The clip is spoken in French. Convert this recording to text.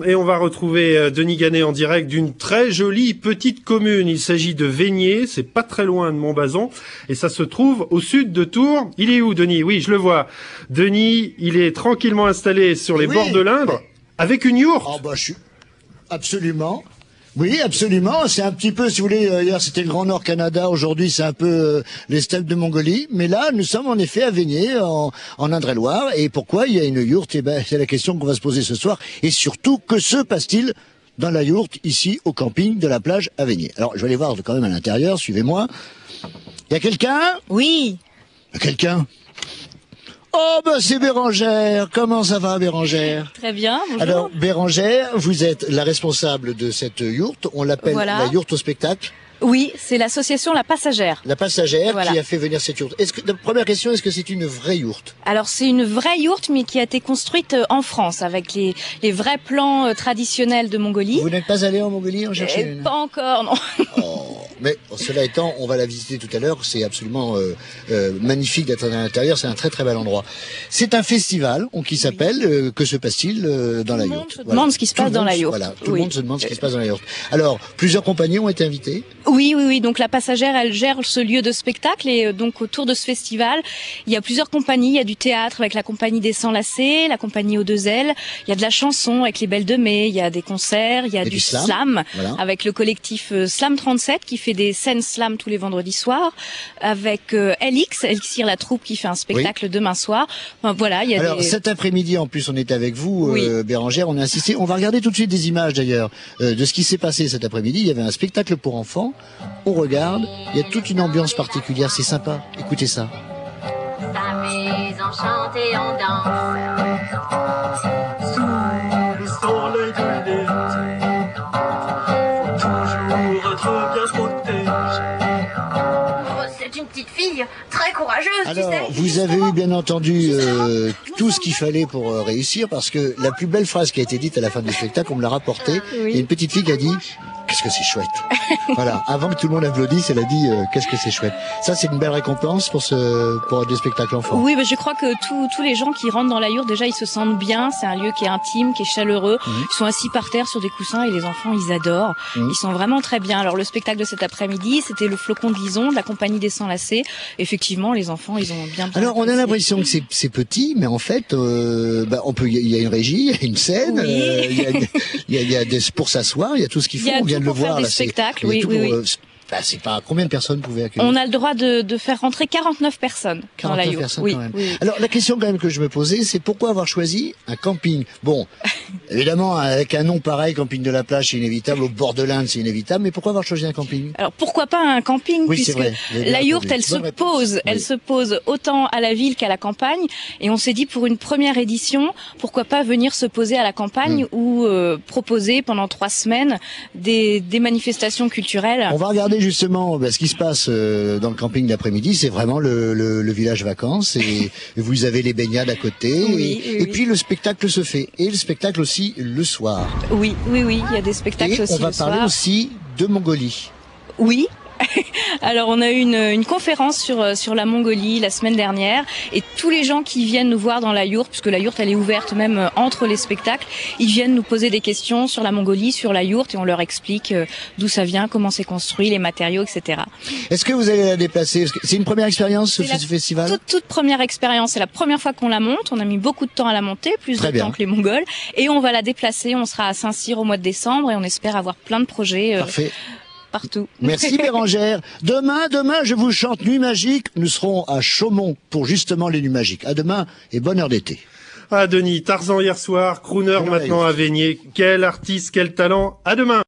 Et on va retrouver Denis Gannet en direct d'une très jolie petite commune. Il s'agit de Vénier, c'est pas très loin de Montbazon, et ça se trouve au sud de Tours. Il est où, Denis? Oui, je le vois. Denis, il est tranquillement installé sur les bords de l'Indre, avec une yourte. Ah bah, je suis... Absolument. Oui, absolument. C'est un petit peu, si vous voulez, hier c'était le Grand Nord Canada, aujourd'hui c'est un peu les steppes de Mongolie. Mais là, nous sommes en effet à Vénier, en Indre-et-Loire. Et pourquoi il y a une yourte? Eh ben, c'est la question qu'on va se poser ce soir. Et surtout, que se passe-t-il dans la yourte, ici, au camping de la plage à Vénier? Alors, je vais aller voir quand même à l'intérieur, suivez-moi. Il y a quelqu'un? Oui. Quelqu'un? Oh, bah, c'est Bérangère. Comment ça va, Bérangère? Très bien, bonjour. Alors, Bérangère, vous êtes la responsable de cette yourte. On l'appelle la yourte au spectacle. Oui, c'est l'association La Passagère. La Passagère qui a fait venir cette yourte. La première question, est-ce que c'est une vraie yourte? Alors, c'est une vraie yourte, mais qui a été construite en France, avec les vrais plans traditionnels de Mongolie. Vous n'êtes pas allé en Mongolie en chercher une? Pas encore, non. Oh, mais cela étant, on va la visiter tout à l'heure. C'est absolument magnifique d'être à l'intérieur. C'est un très très bel endroit. C'est un festival qui s'appelle Que se passe-t-il dans la yourte? Tout le monde se demande ce qui se passe dans la yourte. Voilà, tout le monde se demande ce qui se passe dans la yourte. Alors, plusieurs compagnies ont été invitées. Oui. Donc la Passagère, elle gère ce lieu de spectacle et donc autour de ce festival, il y a plusieurs compagnies. Il y a du théâtre avec la compagnie des Sans Lacets, la compagnie aux deux ailes. Il y a de la chanson avec les Belles de Mai. Il y a des concerts. Il y a du slam avec le collectif Slam 37 qui fait des scènes slam tous les vendredis soirs. Avec Elixir la troupe qui fait un spectacle demain soir. Enfin, voilà. Il y a Alors cet après-midi, en plus, on est avec vous, Bérangère. On a assisté. On va regarder tout de suite des images d'ailleurs de ce qui s'est passé cet après-midi. Il y avait un spectacle pour enfants. On regarde, il y a toute une ambiance particulière, c'est sympa. Écoutez ça. S'amuse, on chante et on danse. Sous le soleil de l'été, faut toujours être bien protégé. Oh, c'est une petite fille très courageuse, alors, tu sais. vous avez eu bien entendu tout ce qu'il fallait pour réussir, parce que la plus belle phrase qui a été dite à la fin du spectacle, on me l'a rapportée. Il y a une petite fille qui a dit « Qu'est-ce que c'est chouette !» Voilà, avant que tout le monde applaudisse, elle a dit « Qu'est-ce que c'est chouette !» Ça, c'est une belle récompense pour des spectacles enfants. Oui, mais je crois que tous les gens qui rentrent dans la yourte, déjà, ils se sentent bien. C'est un lieu qui est intime, qui est chaleureux. Ils sont assis par terre sur des coussins et les enfants, ils adorent. Ils sont vraiment très bien. Alors, le spectacle de cet après-midi, c'était le Flocon de Lison de la compagnie des Sans Lacets. Effectivement, les enfants, ils ont bien. Alors, on a l'impression que c'est petit, mais en fait, il y a une régie, il y a une scène, il y a des pour s'asseoir, il y a tout ce qu'il faut. On vient de le voir là. Spectacles, c'est pas combien de personnes pouvaient accueillir? On a le droit de faire rentrer 49 personnes dans la yourte. Quand même. Alors la question quand même que je me posais, c'est pourquoi avoir choisi un camping? Bon, évidemment avec un nom pareil, camping de la plage, c'est inévitable. Au bord de l'Inde, c'est inévitable. Mais pourquoi avoir choisi un camping? Alors pourquoi pas un camping? Puisque la yourte, elle se pose autant à la ville qu'à la campagne. Et on s'est dit pour une première édition, pourquoi pas venir se poser à la campagne ou proposer pendant 3 semaines des manifestations culturelles. On va regarder justement ce qui se passe dans le camping d'après-midi. C'est vraiment le village vacances et vous avez les baignades à côté et puis le spectacle se fait, et le spectacle aussi le soir. Oui, il y a des spectacles aussi le soir. On va parler aussi de Mongolie. Oui. Alors on a eu une conférence sur la Mongolie la semaine dernière, et tous les gens qui viennent nous voir dans la yourte, puisque la yourte elle est ouverte même entre les spectacles, ils viennent nous poser des questions sur la Mongolie, sur la yourte, et on leur explique d'où ça vient, comment c'est construit, les matériaux, etc. Est-ce que vous allez la déplacer? C'est une première expérience ce festival? Toute première expérience, c'est la première fois qu'on la monte. On a mis beaucoup de temps à la monter, plus de temps que les Mongols, et on va la déplacer. On sera à Saint-Cyr au mois de décembre et on espère avoir plein de projets. Parfait. Partout. Merci Bérangère. Demain, je vous chante Nuit Magique. Nous serons à Chaumont pour justement les Nuits Magiques. À demain et bonne heure d'été. Ah Denis, Tarzan hier soir, crooner maintenant à Vénier. Quel artiste, quel talent. À demain.